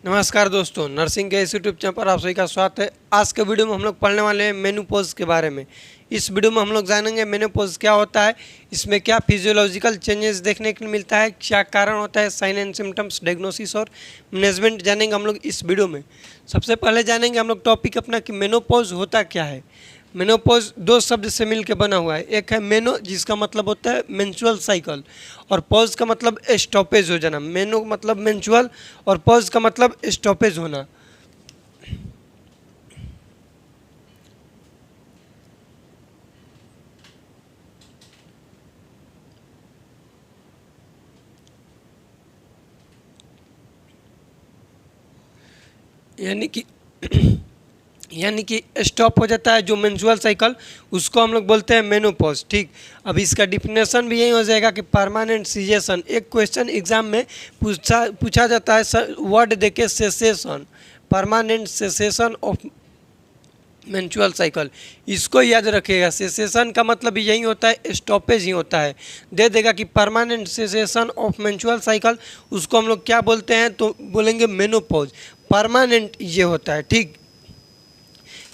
नमस्कार दोस्तों, नर्सिंग के इस यूट्यूब चैनल पर आप सभी का स्वागत है। आज के वीडियो में हम लोग पढ़ने वाले हैं मेनोपॉज के बारे में। इस वीडियो में हम लोग जानेंगे मेनोपॉज क्या होता है, इसमें क्या फिजियोलॉजिकल चेंजेस देखने को मिलता है, क्या कारण होता है, साइन एंड सिम्टम्स, डायग्नोसिस और मैनेजमेंट जानेंगे हम लोग इस वीडियो में। सबसे पहले जानेंगे हम लोग टॉपिक अपना कि मेनोपॉज होता क्या है। मेनोपॉज दो शब्द से मिलकर बना हुआ है। एक है मेनो, जिसका मतलब होता है मेंस्ट्रुअल साइकिल, और पॉज का मतलब स्टॉपेज हो जाना। मेनो मतलब मेंस्ट्रुअल और पॉज का मतलब स्टॉपेज होना। यानी कि यानी कि स्टॉप हो जाता है जो मेंस्ट्रुअल साइकिल, उसको हम लोग बोलते हैं मेनोपॉज। ठीक, अब इसका डिफिनेशन भी यही हो जाएगा कि परमानेंट सीजेशन। एक क्वेश्चन एग्जाम में पूछा जाता है, वर्ड देके cessation, permanent cessation of menstrual cycle. इसको याद रखिएगा, सेसेशन का मतलब यही होता है, स्टॉपेज ही होता है। दे देगा कि permanent cessation of menstrual cycle, उसको हम लोग क्या बोलते हैं, तो बोलेंगे मेनोपॉज। परमानेंट ये होता है। ठीक,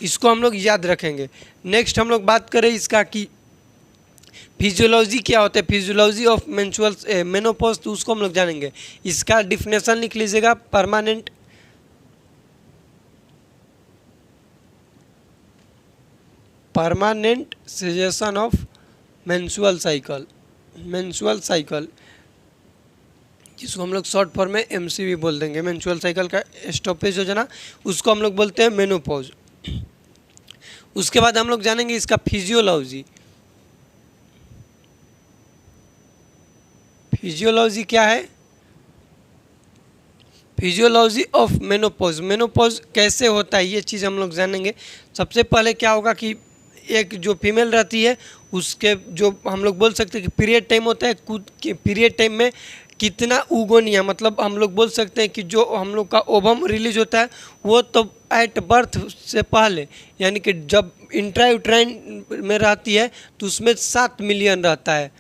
इसको हम लोग याद रखेंगे। नेक्स्ट हम लोग बात करें इसका कि फिजियोलॉजी क्या होता है, फिजियोलॉजी ऑफ मेंस्ट्रुअल मेनोपॉज, तो उसको हम लोग जानेंगे। इसका डिफिनेशन लिख लीजिएगा, परमानेंट सेजेशन ऑफ मेंस्ट्रुअल साइकिल, जिसको हम लोग शॉर्ट फॉर्म में एमसीवी बोल देंगे। मेंस्ट्रुअल साइकिल का स्टॉपेज हो जाना, उसको हम लोग बोलते हैं मेनोपॉज। उसके बाद हम लोग जानेंगे इसका फिजियोलॉजी। फिजियोलॉजी क्या है, फिजियोलॉजी ऑफ मेनोपॉज। मेनोपॉज कैसे होता है ये चीज़ हम लोग जानेंगे। सबसे पहले क्या होगा कि एक जो फीमेल रहती है, उसके जो हम लोग बोल सकते हैं कि पीरियड टाइम होता है, पीरियड टाइम में कितना ऊगोनिया, मतलब हम लोग बोल सकते हैं कि जो हम लोग का ओवम रिलीज होता है वो तो एट बर्थ से पहले, यानी कि जब इंट्रायूट्राइन में रहती है तो उसमें 7 मिलियन रहता है।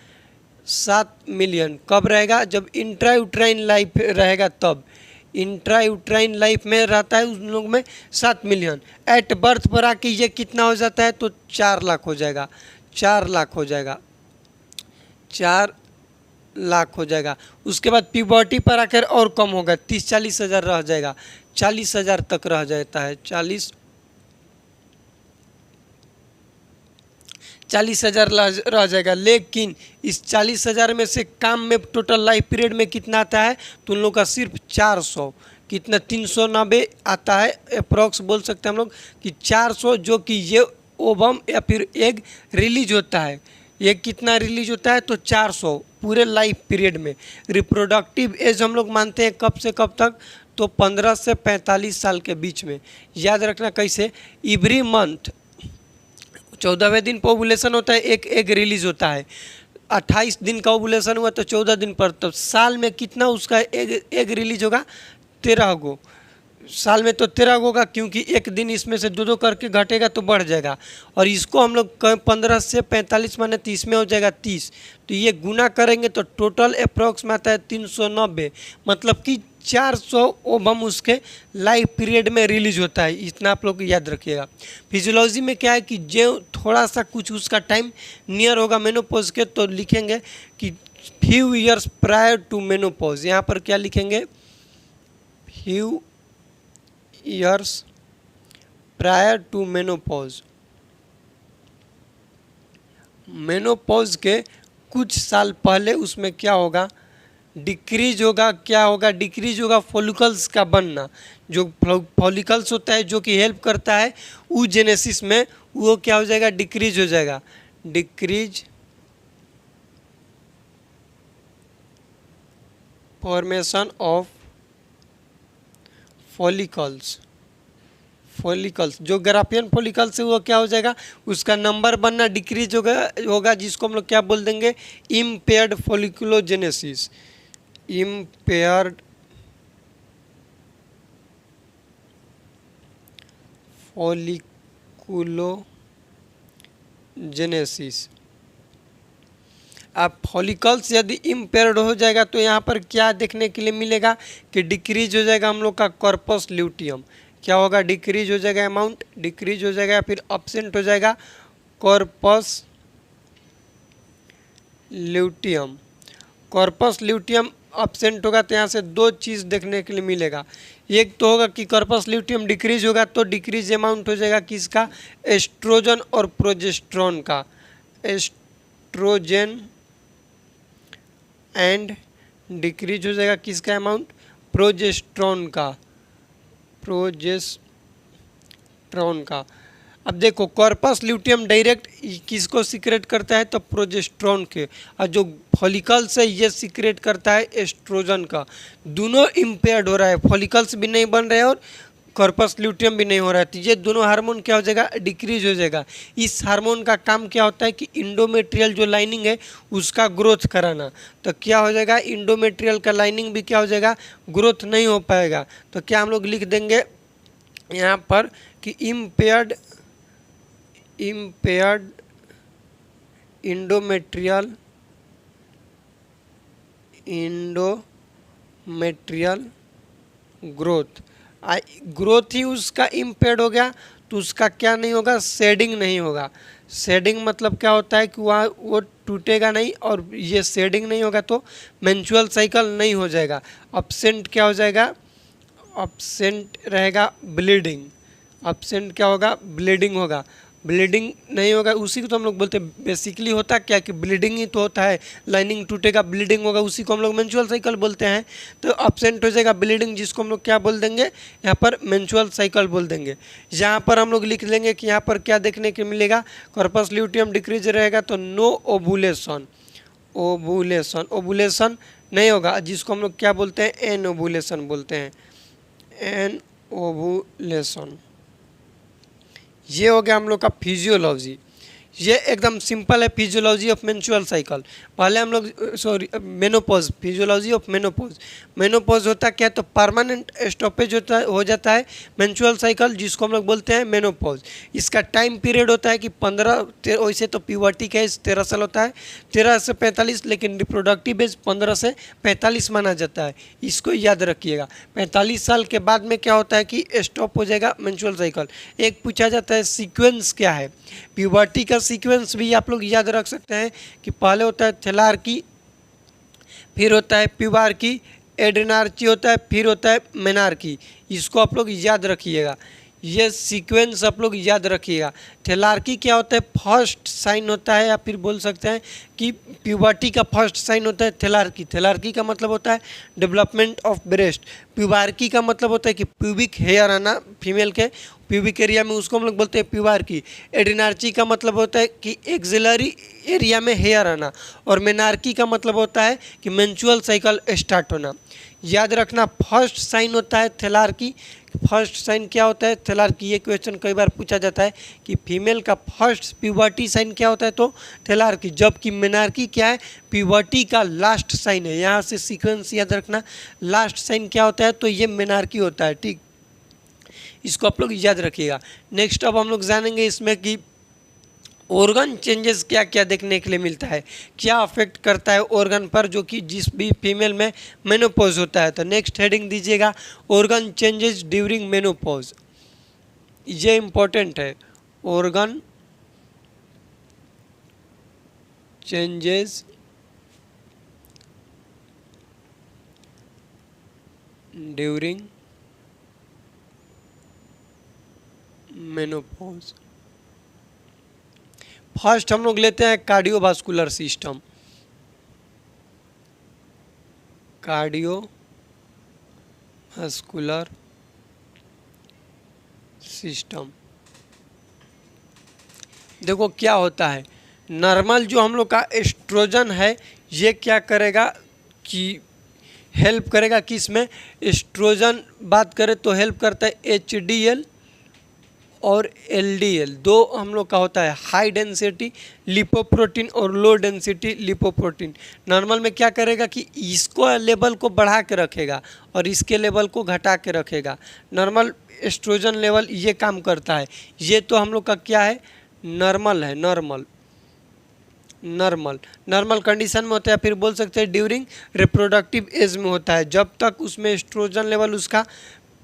7 मिलियन कब रहेगा, जब इंट्रायूट्राइन लाइफ रहेगा तब। इंट्रायूट्राइन लाइफ में रहता है उन लोग में 7 मिलियन। एट बर्थ पर आके ये कितना हो जाता है, तो 4 लाख हो जाएगा। 4 लाख हो जाएगा, 4 लाख हो जाएगा। उसके बाद प्यूबर्टी पर आकर और कम होगा, 30-40 हज़ार रह जाएगा। 40 हज़ार तक रह जाता है, 40 हज़ार रह जाएगा। लेकिन इस 40 हज़ार में से काम में टोटल लाइफ पीरियड में कितना आता है, तो उन लोग का सिर्फ 400, कितना 390 आता है अप्रॉक्स, बोल सकते हैं हम लोग कि 400, जो कि ये ओवम या फिर एग रिलीज होता है। ये कितना रिलीज होता है, तो 400 पूरे लाइफ पीरियड में। रिप्रोडक्टिव एज हम लोग मानते हैं कब से कब तक, तो 15 से 45 साल के बीच में। याद रखना कैसे, एवरी मंथ 14वें दिन पर ओवुलेशन होता है, एक एग रिलीज होता है। 28 दिन का ओवुलेशन हुआ तो 14 दिन पर, तब साल में कितना उसका एग रिलीज होगा, 13 गो। साल में तो 13 होगा, क्योंकि एक दिन इसमें से दो दो करके घटेगा तो बढ़ जाएगा। और इसको हम लोग 15 से 45 माने 30 में हो जाएगा 30, तो ये गुना करेंगे तो टोटल अप्रॉक्स में आता है 390, मतलब कि 400 ओवम उसके लाइफ पीरियड में रिलीज होता है। इतना आप लोग याद रखिएगा। फिजियोलॉजी में क्या है कि जो थोड़ा सा कुछ उसका टाइम नियर होगा मेनोपॉज के, तो लिखेंगे कि few years prior to menopause. यहाँ पर क्या लिखेंगे, few years prior to menopause. Menopause के कुछ साल पहले उसमें क्या होगा, डिक्रीज होगा। क्या होगा, डिक्रीज होगा फॉलिकल्स का बनना। जो फॉलिकल्स होता है जो कि हेल्प करता है ऊजेनेसिस में, वो क्या हो जाएगा, डिक्रीज हो जाएगा। डिक्रीज फॉर्मेशन ऑफ फॉलिकल्स जो ग्राफियन फॉलिकल्स है वो क्या हो जाएगा, उसका नंबर बनना डिक्रीज होगा, जिसको हम लोग क्या बोल देंगे, इम्पेयर्ड फॉलिकुलोजेनेसिस। Impaired folliculogenesis. अब फॉलिकल्स यदि इम्पेयर्ड हो जाएगा तो यहाँ पर क्या देखने के लिए मिलेगा कि डिक्रीज हो जाएगा हम लोग का कॉर्पस ल्यूटियम। क्या होगा? डिक्रीज हो जाएगा, अमाउंट डिक्रीज हो जाएगा, फिर अब्सेंट हो जाएगा corpus luteum. Corpus luteum absent होगा तो यहाँ से दो चीज़ देखने के लिए मिलेगा। एक तो होगा कि कॉर्पस ल्यूटियम डिक्रीज होगा तो डिक्रीज अमाउंट हो जाएगा किसका? एस्ट्रोजन और प्रोजेस्ट्रॉन का। एस्ट्रोजन एंड डिक्रीज हो जाएगा किसका अमाउंट? प्रोजेस्ट्रॉन का। प्रोजेस्ट्रॉन का। अब देखो कॉर्पस ल्यूटियम डायरेक्ट किसको सीक्रेट करता है? तो प्रोजेस्ट्रॉन के, और जो फॉलिकल्स है ये सीक्रेट करता है एस्ट्रोजन का। दोनों इम्पेयर्ड हो रहा है, फॉलिकल्स भी नहीं बन रहे और कॉर्पस ल्यूटियम भी नहीं हो रहा है, तो ये दोनों हार्मोन क्या हो जाएगा? डिक्रीज हो जाएगा। इस हार्मोन का काम क्या होता है कि इंडोमेट्रियल जो लाइनिंग है उसका ग्रोथ कराना। तो क्या हो जाएगा? इंडोमेट्रियल का लाइनिंग भी क्या हो जाएगा? ग्रोथ नहीं हो पाएगा। तो क्या हम लोग लिख देंगे यहाँ पर कि इम्पेयर्ड इंडोमेट्रियल ग्रोथ। ग्रोथ ही उसका इम्पेयर्ड हो गया तो उसका क्या नहीं होगा? शेडिंग नहीं होगा। शेडिंग मतलब क्या होता है कि वहाँ वो टूटेगा नहीं, और ये शेडिंग नहीं होगा तो मेंस्ट्रुअल साइकिल नहीं हो जाएगा। अब्सेंट क्या हो जाएगा? अब्सेंट रहेगा ब्लीडिंग। अब्सेंट क्या होगा? ब्लीडिंग होगा। ब्लीडिंग नहीं होगा, उसी को तो हम लोग बोलते हैं बेसिकली होता क्या कि ब्लीडिंग ही तो होता है। लाइनिंग टूटेगा, ब्लीडिंग होगा, उसी को हम लोग मेंस्ट्रुअल साइकिल बोलते हैं। तो अब्सेंट हो जाएगा ब्लीडिंग, जिसको हम लोग क्या बोल देंगे? यहाँ पर मेंस्ट्रुअल साइकिल बोल देंगे। यहाँ पर हम लोग लिख लेंगे कि यहाँ पर क्या देखने को मिलेगा? कॉर्पस ल्यूटियम डिक्रीज रहेगा तो नो ओवुलेशन। ओवुलेशन नहीं होगा, जिसको हम लोग क्या बोलते हैं? एन ओवुलेशन बोलते हैं। Anovulation. ये हो गया हम लोग का फिजियोलॉजी। ये एकदम सिंपल है, फिजियोलॉजी ऑफ मेंस्ट्रुअल साइकिल। पहले हम लोग menopause, physiology of menopause. Menopause होता क्या? तो परमानेंट स्टॉपेज हो जाता है मेंस्ट्रुअल साइकिल, जिसको हम लोग बोलते हैं मेनोपॉज। इसका टाइम पीरियड होता है कि 15, वैसे तो प्यूबर्टी का एज 13 साल होता है, 13 से 45, लेकिन रिप्रोडक्टिव एज 15 से 45 माना जाता है। इसको याद रखिएगा। 45 साल के बाद में क्या होता है कि स्टॉप हो जाएगा मेंस्ट्रुअल साइकिल। एक पूछा जाता है सीक्वेंस क्या है? प्यूबर्टी का सीक्वेंस भी आप लोग याद रख सकते हैं कि पहले होता है थैलार्की, फिर होता है प्यूबार्की, एड्रेनार्ची होता है, फिर होता है मेनार्की। इसको आप लोग याद रखिएगा, ये सीक्वेंस आप लोग याद रखिएगा। थैलार्की क्या होता है? फर्स्ट साइन होता है, या फिर बोल सकते हैं कि प्यूबर्टी का फर्स्ट साइन होता है थैलार्की। थैलार्की का मतलब होता है डेवलपमेंट ऑफ ब्रेस्ट। प्यूबार्की का मतलब होता है कि प्यूबिक हेयर आना फीमेल के प्यूबिक एरिया में, उसको हम लोग बोलते हैं प्यूबार्की। एड्रेनार्ची का मतलब होता है कि एक्सिलरी एरिया में हेयर आना, और मेनार्की का मतलब होता है कि मेंस्ट्रुअल साइकिल स्टार्ट होना। याद रखना, फर्स्ट साइन होता है थैलार्की। फर्स्ट साइन क्या होता है? थैलार्की। ये क्वेश्चन कई बार पूछा जाता है कि फीमेल का फर्स्ट प्यूबर्टी साइन क्या होता है? तो थैलार्की। जबकि मेनार्की क्या है? प्यूबर्टी का लास्ट साइन है। यहाँ से सीक्वेंस याद रखना, लास्ट साइन क्या होता है? तो ये मेनार्की होता है। ठीक, इसको आप लोग याद रखिएगा। नेक्स्ट अब हम लोग जानेंगे इसमें कि ऑर्गन चेंजेस क्या क्या देखने के लिए मिलता है, क्या अफेक्ट करता है ऑर्गन पर, जो कि जिस भी फीमेल में मेनोपॉज होता है। तो नेक्स्ट हेडिंग दीजिएगा ऑर्गन चेंजेस ड्यूरिंग मेनोपॉज। ये इंपॉर्टेंट है, organ changes during menopause. First हम लोग लेते हैं कार्डियोवास्कुलर सिस्टम। Cardiovascular system. देखो क्या होता है, नॉर्मल जो हम लोग का एस्ट्रोजन है ये क्या करेगा कि हेल्प करेगा किस में? एस्ट्रोजन बात करें तो हेल्प करता है HDL और LDL, दो हम लोग का होता है हाई डेंसिटी लिपोप्रोटीन और लो डेंसिटी लिपोप्रोटीन। नॉर्मल में क्या करेगा कि इसको लेवल को बढ़ा के रखेगा और इसके लेवल को घटा के रखेगा। नॉर्मल एस्ट्रोजन लेवल ये काम करता है। ये तो हम लोग का क्या है? नॉर्मल है, नॉर्मल। नॉर्मल नॉर्मल कंडीशन में होता है, फिर बोल सकते हैं ड्यूरिंग रिप्रोडक्टिव एज में होता है, जब तक उसमें एस्ट्रोजन लेवल उसका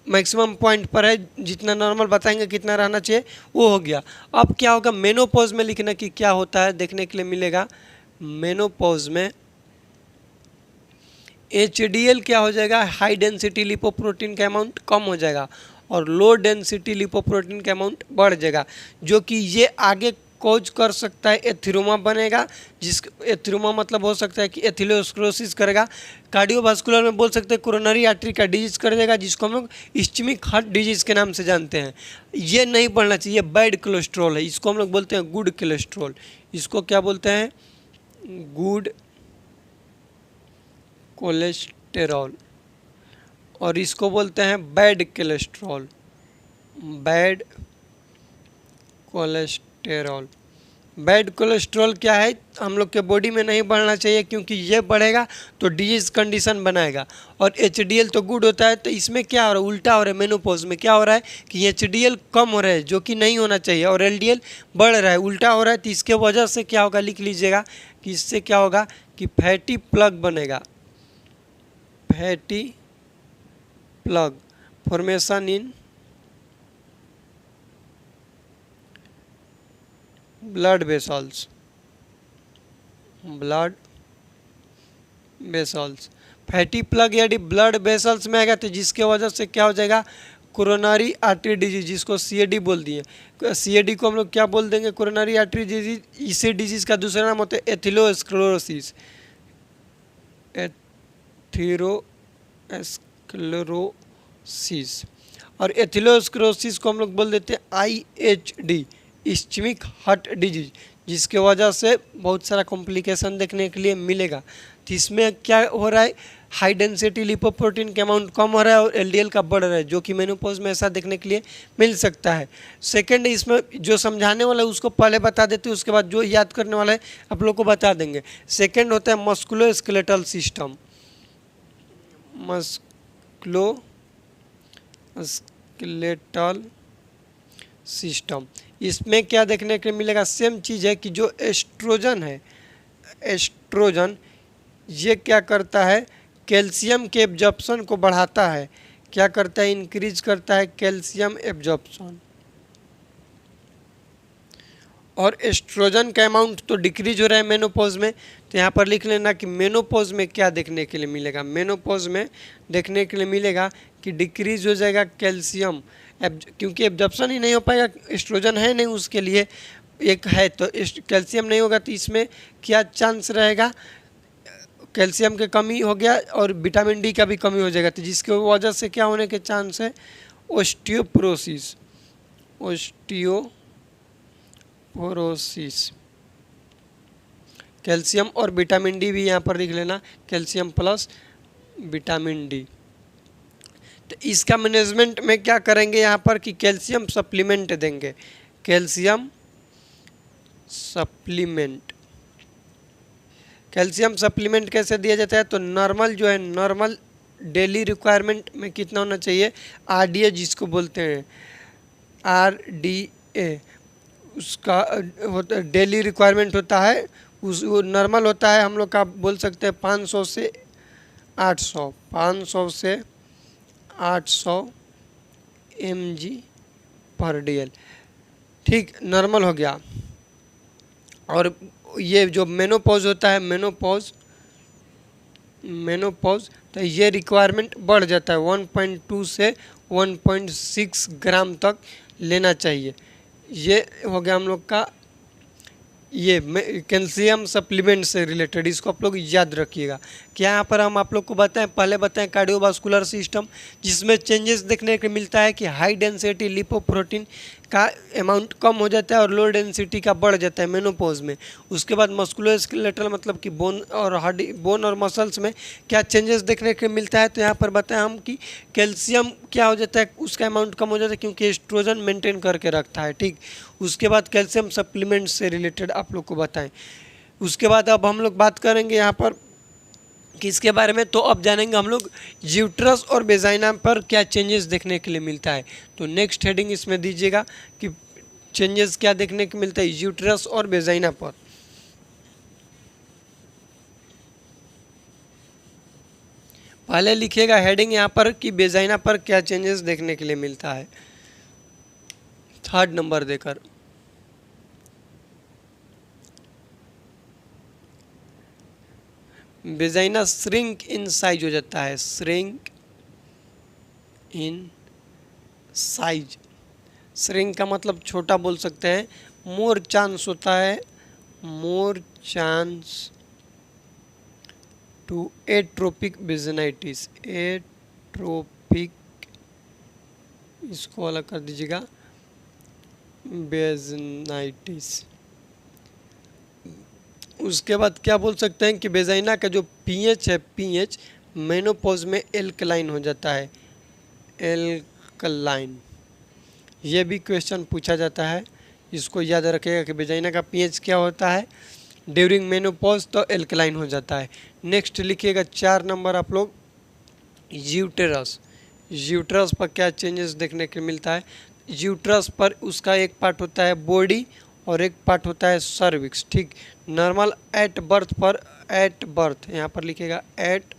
मैक्सिमम पॉइंट पर है, जितना नॉर्मल बताएंगे कितना रहना चाहिए वो हो गया। अब क्या होगा मेनोपॉज में लिखना कि क्या होता है देखने के लिए मिलेगा। मेनोपॉज में HDL क्या हो जाएगा, हाई डेंसिटी लिपोप्रोटीन का अमाउंट कम हो जाएगा और लो डेंसिटी लिपोप्रोटीन का अमाउंट बढ़ जाएगा, जो कि ये आगे कॉज कर सकता है एथीरोमा बनेगा, जिस एथीरोमा मतलब हो सकता है कि एथिलोस्क्लेरोसिस करेगा। कार्डियोवास्कुलर में बोल सकते हैं कोरोनरी आर्टरी का डिजीज कर देगा, जिसको हम लोग इस्चमिक हार्ट डिजीज के नाम से जानते हैं। ये नहीं बढ़ना चाहिए, बैड कोलेस्ट्रॉल है, इसको हम लोग बोलते हैं गुड कोलेस्ट्रॉल। इसको क्या बोलते हैं, गुड कोलेस्टेरॉल, और इसको बोलते हैं bad cholesterol, bad cholesterol. Bad cholesterol क्या है, हम लोग के बॉडी में नहीं बढ़ना चाहिए, क्योंकि ये बढ़ेगा तो डिजीज कंडीशन बनाएगा। और HDL तो गुड होता है, तो इसमें क्या हो रहा है, उल्टा हो रहा है। मेनोपॉज में क्या हो रहा है कि HDL कम हो रहा है, जो कि नहीं होना चाहिए, और LDL बढ़ रहा है, उल्टा हो रहा है। तो इसके वजह से क्या होगा, लिख लीजिएगा कि इससे क्या होगा कि फैटी प्लग बनेगा, fatty plug formation in blood vessels, blood vessels. Fatty plug यदि ब्लड वेसल्स में आएगा तो जिसके वजह से क्या हो जाएगा, कोरोनरी आर्टरी डिजीज, जिसको CAD बोल दिए। CAD को हम लोग क्या बोल देंगे, कोरोनरी आर्टरी डिजीज। इसी डिजीज का दूसरा नाम होता है एथिलोस्क्लेरोसिस, एथिलोस्क्लेरोसिस। और एथिलोस्क्लेरोसिस को हम लोग बोल देते हैं IHD, इस्चमिक हार्ट डिजीज, जिसके वजह से बहुत सारा कॉम्प्लिकेशन देखने के लिए मिलेगा। तो इसमें क्या हो रहा है, हाई डेंसिटी लिपोप्रोटीन के अमाउंट कम हो रहा है और LDL का बढ़ रहा है, जो कि मेनोपॉज में ऐसा देखने के लिए मिल सकता है। सेकंड, इसमें जो समझाने वाला है उसको पहले बता देते हैं, उसके बाद जो याद करने वाला है आप लोग को बता देंगे। सेकंड होता है मस्कुलोस्केलेटल सिस्टम, मस्कुलोस्केलेटल सिस्टम। इसमें क्या देखने के लिए मिलेगा, सेम चीज़ है कि जो एस्ट्रोजन है, एस्ट्रोजन ये क्या करता है, कैल्शियम के एब्जॉर्प्शन को बढ़ाता है। क्या करता है, इंक्रीज करता है कैल्शियम एब्जॉर्प्शन। और एस्ट्रोजन का अमाउंट तो डिक्रीज हो रहा है मेनोपॉज में। तो यहाँ पर लिख लेना कि मेनोपॉज में क्या देखने के लिए मिलेगा, मेनोपॉज में देखने के लिए मिलेगा कि डिक्रीज हो जाएगा कैल्शियम, क्योंकि एब्जॉर्प्शन ही नहीं हो पाएगा, एस्ट्रोजन है नहीं उसके लिए, एक है तो कैल्शियम नहीं होगा, तो इसमें क्या चांस रहेगा, कैल्शियम की कमी हो गया और विटामिन D का भी कमी हो जाएगा। तो जिसकी वजह से क्या होने के चांस है, ओस्टियोपोरोसिस, ओस्टियोपोरोसिस। कैल्शियम और विटामिन D भी यहाँ पर लिख लेना, कैल्शियम प्लस विटामिन D। तो इसका मैनेजमेंट में क्या करेंगे यहाँ पर कि कैल्शियम सप्लीमेंट देंगे, कैल्शियम सप्लीमेंट। कैल्शियम सप्लीमेंट कैसे दिया जाता है, तो नॉर्मल जो है, नॉर्मल डेली रिक्वायरमेंट में कितना होना चाहिए, RDA जिसको बोलते हैं, RDA उसका होता डेली रिक्वायरमेंट होता है, उस वो नॉर्मल होता है हम लोग का, बोल सकते हैं 500 से 800, 500 से 800 mg/dl, ठीक, नॉर्मल हो गया। और ये जो मेनोपॉज होता है, मेनोपॉज तो ये रिक्वायरमेंट बढ़ जाता है, 1.2 से 1.6 ग्राम तक लेना चाहिए। ये हो गया हम लोग का ये कैल्शियम सप्लीमेंट से रिलेटेड, इसको आप लोग याद रखिएगा। क्या यहाँ पर हम आप लोग को बताएं, पहले बताएं कार्डियोवास्कुलर सिस्टम, जिसमें चेंजेस देखने को मिलता है कि हाई डेंसिटी लिपोप्रोटीन का अमाउंट कम हो जाता है और लो डेंसिटी का बढ़ जाता है मेनोपॉज में। उसके बाद मस्कुलोस्केलेटल मतलब कि बोन और हड्डी, बोन और मसल्स में क्या चेंजेस देखने को मिलता है, तो यहाँ पर बताएं हम कि कैल्शियम क्या हो जाता है, उसका अमाउंट कम हो जाता है, क्योंकि एस्ट्रोजन मेंटेन करके रखता है, ठीक। उसके बाद कैल्शियम सप्लीमेंट से रिलेटेड आप लोग को बताएं। उसके बाद अब हम लोग बात करेंगे यहाँ पर किसके बारे में, तो अब जानेंगे हम लोग यूट्रस और वेजाइना पर क्या चेंजेस देखने के लिए मिलता है। तो नेक्स्ट हेडिंग इसमें दीजिएगा कि चेंजेस क्या देखने को मिलता है यूट्रस और वेजाइना पर। पहले लिखिएगा हेडिंग यहाँ पर कि वेजाइना पर क्या चेंजेस देखने के लिए मिलता है, 3rd नंबर देकर। वेजाइना श्रिंक इन साइज हो जाता है, श्रिंक इन साइज। श्रिंक का मतलब छोटा बोल सकते हैं। मोर चांस होता है, मोर चांस टू एट्रोपिक वेजाइनाइटिस, एट्रोपिक, इसको अलग कर दीजिएगा, वेजाइनाइटिस। उसके बाद क्या बोल सकते हैं कि वेजाइना का जो पीएच है, पीएच मेनोपॉज में एल्कलाइन हो जाता है, एल्कलाइन। ये भी क्वेश्चन पूछा जाता है, इसको याद रखिएगा कि वेजाइना का पीएच क्या होता है ड्यूरिंग मेनोपॉज, तो एल्कलाइन हो जाता है। नेक्स्ट लिखिएगा 4 नंबर आप लोग, यूटेरस। यूटेरस पर क्या चेंजेस देखने को मिलता है। यूटेरस पर उसका एक पार्ट होता है बॉडी और एक पार्ट होता है सर्विक्स, ठीक। नॉर्मल एट बर्थ पर, एट बर्थ यहाँ पर लिखिएगा एट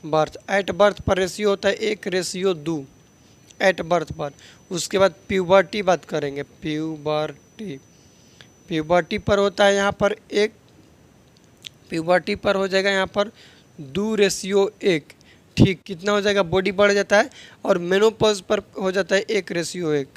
बर्थ, एट बर्थ पर रेशियो होता है 1:2 एट बर्थ पर। उसके बाद प्यूबर्टी बात करेंगे, प्यूबर्टी, प्यूबर्टी पर होता है यहाँ पर एक, प्यूबर्टी पर हो जाएगा यहाँ पर 2:1, ठीक। कितना हो जाएगा, बॉडी बढ़ जाता है। और मेनोपॉज पर हो जाता है 1:1।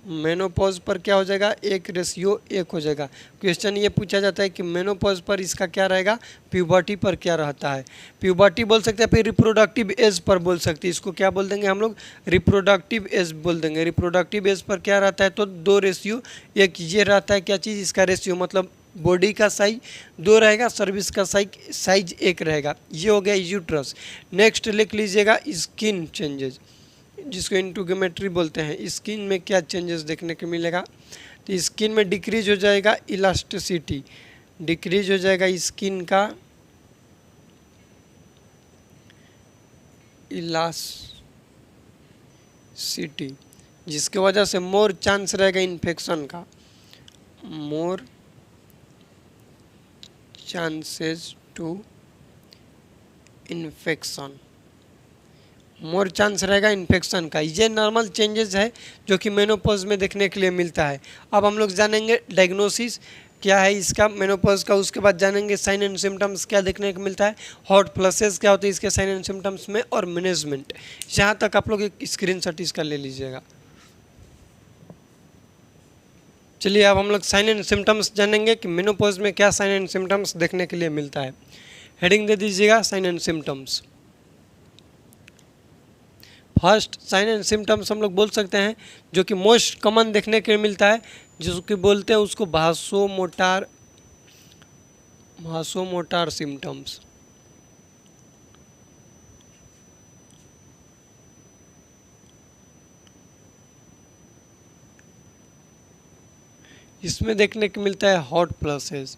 मेनोपॉज पर क्या हो जाएगा, 1:1 हो जाएगा। क्वेश्चन ये पूछा जाता है कि मेनोपॉज पर इसका क्या रहेगा, प्यूबर्टी पर क्या रहता है। प्यूबर्टी बोल सकते हैं, फिर रिप्रोडक्टिव एज पर बोल सकते हैं, इसको क्या बोल देंगे हम लोग, रिप्रोडक्टिव एज बोल देंगे। रिप्रोडक्टिव एज पर क्या रहता है, तो 2:1 ये रहता है। क्या चीज़, इसका रेशियो, मतलब बॉडी का साइज 2 रहेगा, सर्विस का साइज 1 रहेगा। ये हो गया यूट्रस। नेक्स्ट लिख लीजिएगा स्किन चेंजेस, जिसको इंटोगेमेट्री बोलते हैं। स्किन में क्या चेंजेस देखने को मिलेगा, तो स्किन में डिक्रीज हो जाएगा इलास्टिसिटी, डिक्रीज हो जाएगा स्किन का इलास्टिसिटी, जिसके वजह से मोर चांस रहेगा इन्फेक्शन का, more chances to infection, more chance रहेगा इन्फेक्शन का। ये नॉर्मल चेंजेस है जो कि मेनोपॉज में देखने के लिए मिलता है। अब हम लोग जानेंगे डायग्नोसिस क्या है इसका मेनोपॉज का, उसके बाद जानेंगे साइन एंड सिम्टम्स क्या देखने को मिलता है, हॉट फ्लशेस क्या होते हैं इसके साइन एंड सिम्टम्स में, और मैनेजमेंट। यहाँ तक आप लोग एक स्क्रीनशॉट इसका ले लीजिएगा। चलिए अब हम लोग साइन एंड सिम्टम्स जानेंगे कि मेनोपॉज में क्या साइन एंड सिम्टम्स देखने के लिए मिलता है। हेडिंग दे दीजिएगा sign and symptoms. First sign and symptoms हम लोग बोल सकते हैं जो कि मोस्ट कॉमन देखने के लिए मिलता है, जिसको बोलते हैं उसको भासोमोटार सिम्टम्स। इसमें देखने को मिलता है हॉट फ्लशेज,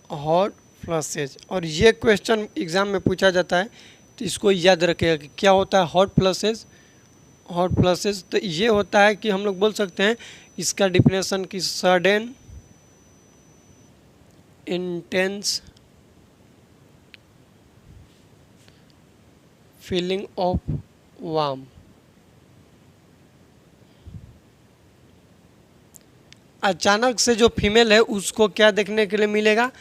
हॉट फ्लशेज। और ये क्वेश्चन एग्जाम में पूछा जाता है, तो इसको याद रखिएगा कि क्या होता है हॉट फ्लशेज। हॉट फ्लशेज तो ये होता है कि हम लोग बोल सकते हैं इसका डिफिनेशन की sudden intense feeling of warm, अचानक से जो फीमेल है उसको क्या देखने के लिए मिलेगा,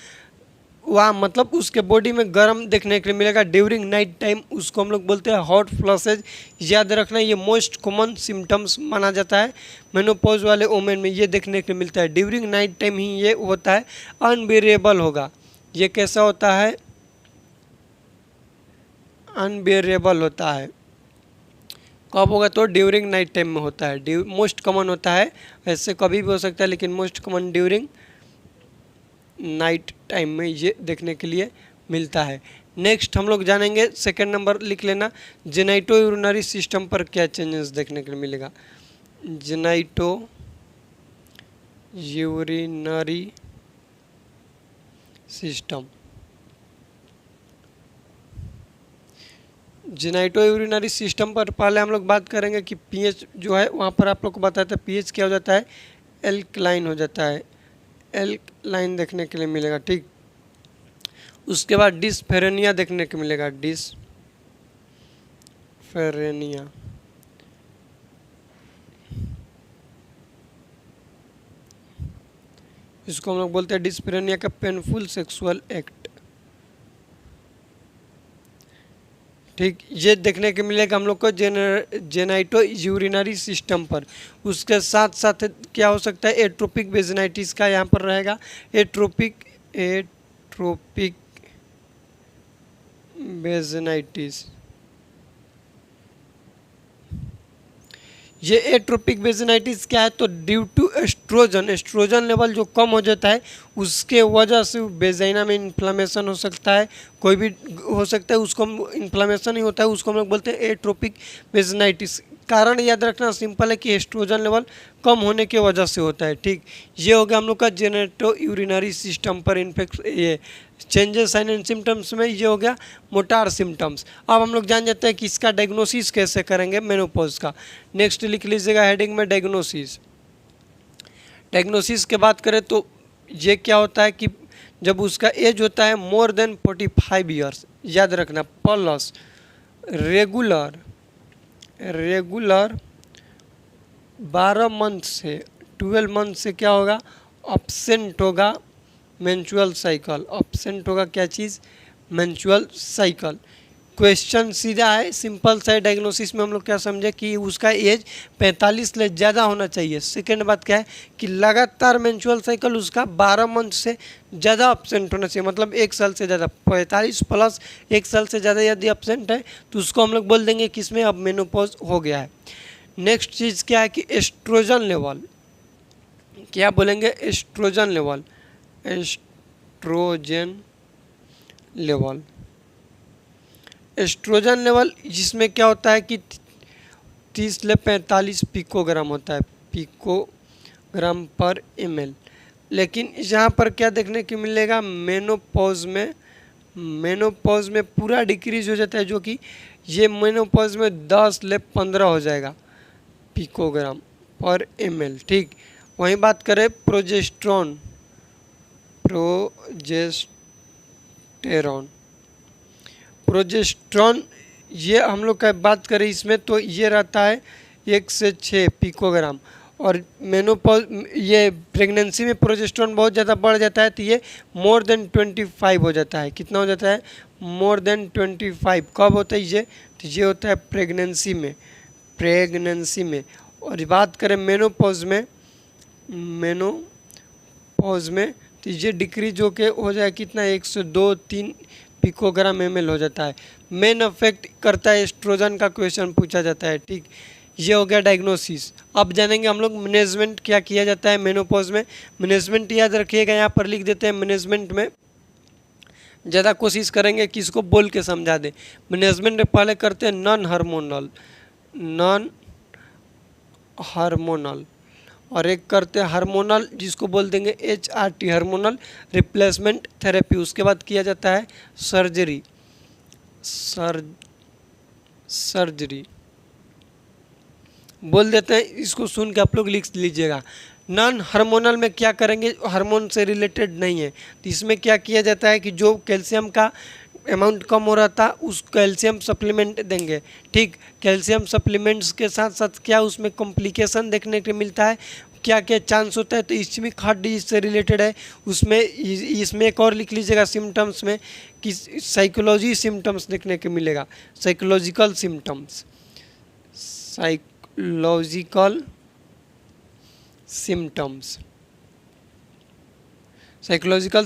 वह मतलब उसके बॉडी में गर्म देखने के लिए मिलेगा ड्यूरिंग नाइट टाइम, उसको हम लोग बोलते हैं हॉट फ्लशेज। याद रखना ये मोस्ट कॉमन सिम्टम्स माना जाता है मेनोपॉज वाले वोमेन में, ये देखने के लिए मिलता है ड्यूरिंग नाइट टाइम ही ये होता है। अनबेरेबल होगा, ये कैसा होता है, अनबेरेबल होता है। कब होगा, तो ड्यूरिंग नाइट टाइम में होता है, मोस्ट कॉमन होता है। ऐसे कभी भी हो सकता है लेकिन most common during night time में ये देखने के लिए मिलता है। नेक्स्ट हम लोग जानेंगे, सेकंड नंबर लिख लेना, जेनाइटो यूरिनरी सिस्टम पर क्या चेंजेस देखने के लिए मिलेगा। Genito urinary system, genito urinary system पर पहले हम लोग बात करेंगे कि पीएच जो है वहाँ पर आप लोग को बताते हैं पीएच क्या हो जाता है, एल्कलाइन हो जाता है, एल्कलाइन देखने के लिए मिलेगा, ठीक। उसके बाद डिस्फेरेनिया देखने को मिलेगा, डिस्फेरेनिया। इसको हम लोग बोलते हैं डिस्फेरेनिया का पेनफुल सेक्सुअल एक्ट। ठीक, ये देखने को मिलेगा हम लोग को जेनाइटो यूरिनरी सिस्टम पर। उसके साथ साथ क्या हो सकता है, एट्रोपिक वेजिनाइटिस का यहाँ पर रहेगा। एट्रोपिक वेजिनाइटिस, ये एट्रोपिक वेजिनाइटिस क्या है, तो ड्यू टू एस्ट्रोजन लेवल जो कम हो जाता है उसके वजह से वेजाइना में इन्फ्लामेशन हो सकता है। कोई भी हो सकता है, उसको इन्फ्लामेशन ही होता है, उसको हम लोग बोलते हैं एट्रोपिक वेजिनाइटिस। कारण याद रखना सिंपल है कि एस्ट्रोजन लेवल कम होने की वजह से होता है। ठीक, ये हो गया हम लोग का जेनेटो यूरिनरी सिस्टम पर ये चेंजेस साइन एंड सिम्टम्स में, ये हो गया मोटार सिम्टम्स। अब हम लोग जान जाते हैं कि इसका डायग्नोसिस कैसे करेंगे मेनोपॉज का। नेक्स्ट लिख लीजिएगा हेडिंग में डायग्नोसिस। डायग्नोसिस के बात करें तो ये क्या होता है कि जब उसका एज होता है मोर देन 45 ईयर्स, याद रखना, प्लस रेगुलर 12 मंथ से 12 मंथ से क्या होगा, अब्सेंट होगा मेंस्ट्रुअल साइकिल। अब्सेंट होगा क्या चीज़, मेंस्ट्रुअल साइकिल। क्वेश्चन सीधा है, सिंपल सा डायग्नोसिस में हम लोग क्या समझे कि उसका एज 45 से ज़्यादा होना चाहिए। सेकेंड बात क्या है कि लगातार मेंस्ट्रुअल साइकिल उसका 12 मंथ से ज़्यादा अब्सेंट होना चाहिए, मतलब 1 साल से ज़्यादा। 45 प्लस 1 साल से ज़्यादा यदि अब्सेंट है तो उसको हम लोग बोल देंगे किसमें अब मेनोपॉज हो गया है। नेक्स्ट चीज़ क्या है कि एस्ट्रोजन लेवल, क्या बोलेंगे, एस्ट्रोजन लेवल। एस्ट्रोजन लेवल जिसमें क्या होता है कि 30 से 45 पिकोग्राम होता है, पिकोग्राम पर ml। लेकिन यहाँ पर क्या देखने को मिलेगा, मेनोपॉज में पूरा डिक्रीज हो जाता है, जो कि ये मेनोपॉज में 10 से 15 हो जाएगा पिकोग्राम पर ml। ठीक, वहीं बात करें प्रोजेस्टेरॉन, ये हम लोग का बात करें इसमें तो ये रहता है 1 से 6 पिकोग्राम। और मेनोपॉज, ये प्रेगनेंसी में प्रोजेस्टेरॉन बहुत ज़्यादा बढ़ जाता है तो ये मोर देन 25 हो जाता है। कितना हो जाता है, मोर देन 25। कब होता है ये, तो ये होता है प्रेगनेंसी में। और बात करें मेनोपॉज में तो ये डिक्रीज होके हो जाए कितना, 102-3 पिकोग्राम ml हो जाता है। मेन अफेक्ट करता है एस्ट्रोजन का क्वेश्चन पूछा जाता है। ठीक, ये हो गया डायग्नोसिस। अब जानेंगे हम लोग मैनेजमेंट क्या किया जाता है मेनोपॉज में। मैनेजमेंट याद रखिएगा, यहाँ पर लिख देते हैं। मैनेजमेंट में ज़्यादा कोशिश करेंगे कि इसको बोल के समझा दें। मैनेजमेंट में पहले करते हैं नॉन हार्मोनल, और एक करते हैं हार्मोनल जिसको बोल देंगे HRT, हार्मोनल रिप्लेसमेंट थेरेपी। उसके बाद किया जाता है सर्जरी बोल देते हैं। इसको सुन के आप लोग लिख लीजिएगा। नॉन हार्मोनल में क्या करेंगे, हार्मोन से रिलेटेड नहीं है, तो इसमें क्या किया जाता है कि जो कैल्शियम का अमाउंट कम हो रहा था उस कैल्शियम सप्लीमेंट देंगे। ठीक, कैल्शियम सप्लीमेंट्स के साथ साथ क्या उसमें कॉम्प्लिकेशन देखने को मिलता है, क्या क्या चांस होता है, तो इस्चमिक हार्ट डिजीज से रिलेटेड है। इसमें एक और लिख लीजिएगा सिम्टम्स में कि साइकोलॉजी सिम्टम्स देखने को मिलेगा। साइकोलॉजिकल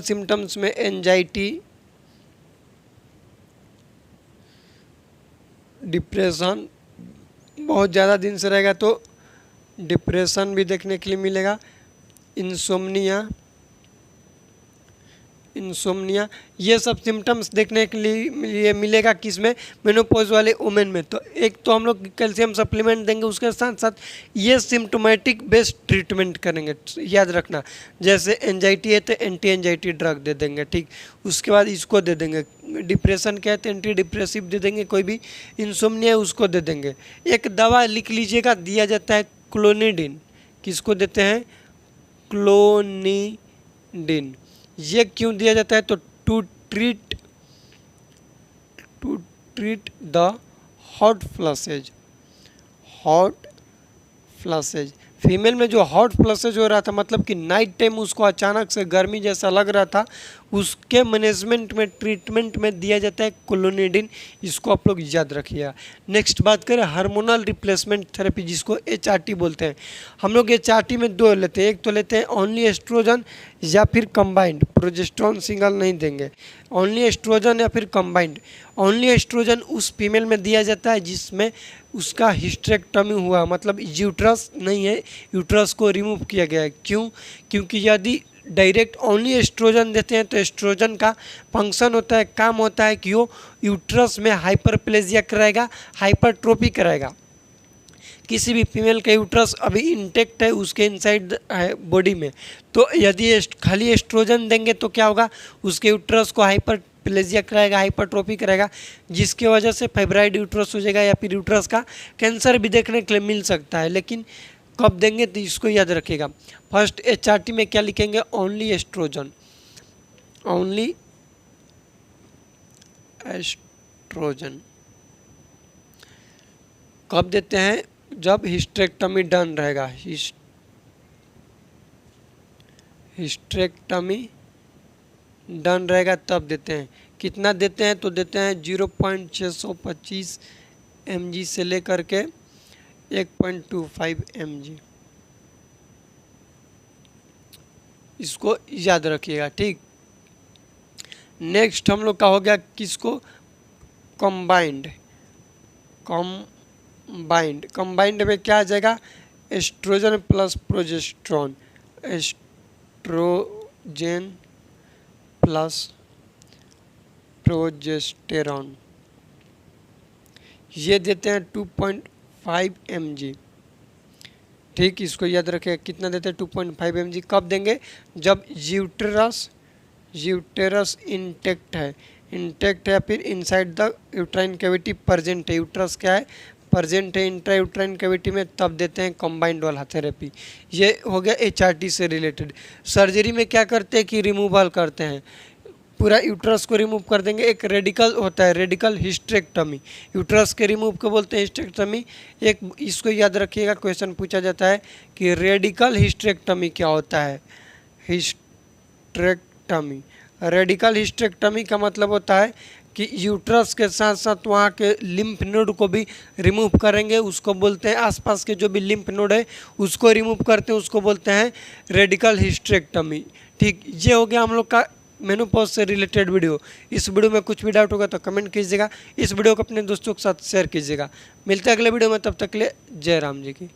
सिम्टम्स में एंजाइटी, डिप्रेशन, बहुत ज़्यादा दिन से रहेगा तो डिप्रेशन भी देखने के लिए मिलेगा। इंसोम्निया, ये सब सिम्टम्स देखने के लिए मिलेगा किसमें, मेनोपॉज वाले वुमेन में। तो एक तो हम लोग कैल्शियम सप्लीमेंट देंगे, उसके साथ साथ ये सिम्टोमेटिक बेस्ड ट्रीटमेंट करेंगे, याद रखना। जैसे एंजाइटी है तो एंटी एंजाइटी ड्रग दे देंगे। ठीक, उसके बाद इसको दे देंगे। डिप्रेशन क्या है तो एंटी डिप्रेसिव दे देंगे, कोई भी इंसोम्निया है उसको दे देंगे। एक दवा लिख लीजिएगा, दिया जाता है क्लोनिडिन। किसको देते हैं, क्लोनिडिन। ये क्यों दिया जाता है, तो to treat to treat the hot flushes. Hot flushes, female में जो हॉट फ्लसेज हो रहा था, मतलब कि नाइट टाइम उसको अचानक से गर्मी जैसा लग रहा था, उसके मैनेजमेंट में, ट्रीटमेंट में दिया जाता है क्लोनिडिन। इसको आप लोग याद रखिएगा। नेक्स्ट बात करें हार्मोनल रिप्लेसमेंट थेरेपी, जिसको HRT बोलते हैं। हम लोग HRT में दो लेते हैं, एक तो लेते हैं ओनली एस्ट्रोजन या फिर कंबाइंड। प्रोजेस्टेरोन सिंगल नहीं देंगे, ओनली एस्ट्रोजन या फिर कंबाइंड। ओनली एस्ट्रोजन उस फीमेल में दिया जाता है जिसमें उसका हिस्टेरेक्टमी हुआ, मतलब यूट्रस नहीं है, यूट्रस को रिमूव किया गया है। क्यों? क्योंकि यदि डायरेक्ट ओनली एस्ट्रोजन देते हैं तो एस्ट्रोजन का फंक्शन होता है, काम होता है कि वो यूट्रस में हाइपरप्लेजिया कराएगा, हाइपरट्रोफी कराएगा। किसी भी फीमेल का यूट्रस अभी इंटेक्ट है उसके इनसाइड बॉडी में, तो यदि खाली एस्ट्रोजन देंगे तो क्या होगा, उसके यूट्रस को हाइपरप्लेजिया कराएगा, हाइपरट्रोफी कराएगा, जिसकी वजह से फाइब्राइड यूट्रस हो जाएगा या फिर यूट्रस का कैंसर भी देखने के लिए मिल सकता है। लेकिन कब देंगे तो इसको याद रखिएगा। फर्स्ट HRT में क्या लिखेंगे, ओनली एस्ट्रोजन, ओनली एस्ट्रोजन। कब देते हैं, जब हिस्टेरेक्टमी डन रहेगा, हिस्टेरेक्टमी डन रहेगा तब देते हैं। कितना देते हैं, तो देते हैं 0.625 mg से लेकर के 1.25 mg। इसको याद रखिएगा, ठीक। नेक्स्ट हम लोग का हो गया किसको, कंबाइंड। कंबाइंड में क्या आ जाएगा, estrogen plus progesterone, estrogen plus progesterone, ये देते हैं 2.5 mg। ठीक, इसको याद रखें। कितना देते हैं, 2.5 mg। कब देंगे, जब यूटेरस इंटेक्ट है या फिर inside the uterine cavity present है, यूट्रस क्या है, प्रेजेंट है इंट्रा यूट्राइन कैविटी में, तब देते हैं कंबाइंड वाला थेरेपी। ये हो गया HRT से रिलेटेड। सर्जरी में क्या करते हैं कि रिमूवल करते हैं, पूरा यूट्रस को रिमूव कर देंगे। एक रेडिकल होता है, रेडिकल हिस्टेरेक्टमी, यूट्रस के रिमूव को बोलते हैं हिस्टेरेक्टमी। एक इसको याद रखिएगा, क्वेश्चन पूछा जाता है कि रेडिकल हिस्टेरेक्टमी क्या होता है। हिस्टेरेक्टमी, रेडिकल हिस्टेरेक्टमी का मतलब होता है कि यूट्रस के साथ साथ वहाँ के लिम्फ नोड को भी रिमूव करेंगे, उसको बोलते हैं, आसपास के जो भी लिम्फ नोड है उसको रिमूव करते हैं, उसको बोलते हैं रेडिकल हिस्टेरेक्टमी। ठीक, ये हो गया हम लोग का मेनोपॉज से रिलेटेड वीडियो। इस वीडियो में कुछ भी डाउट होगा तो कमेंट कीजिएगा, इस वीडियो को अपने दोस्तों के साथ शेयर कीजिएगा। मिलते हैं अगले वीडियो में, तब तक के लिए जय राम जी की।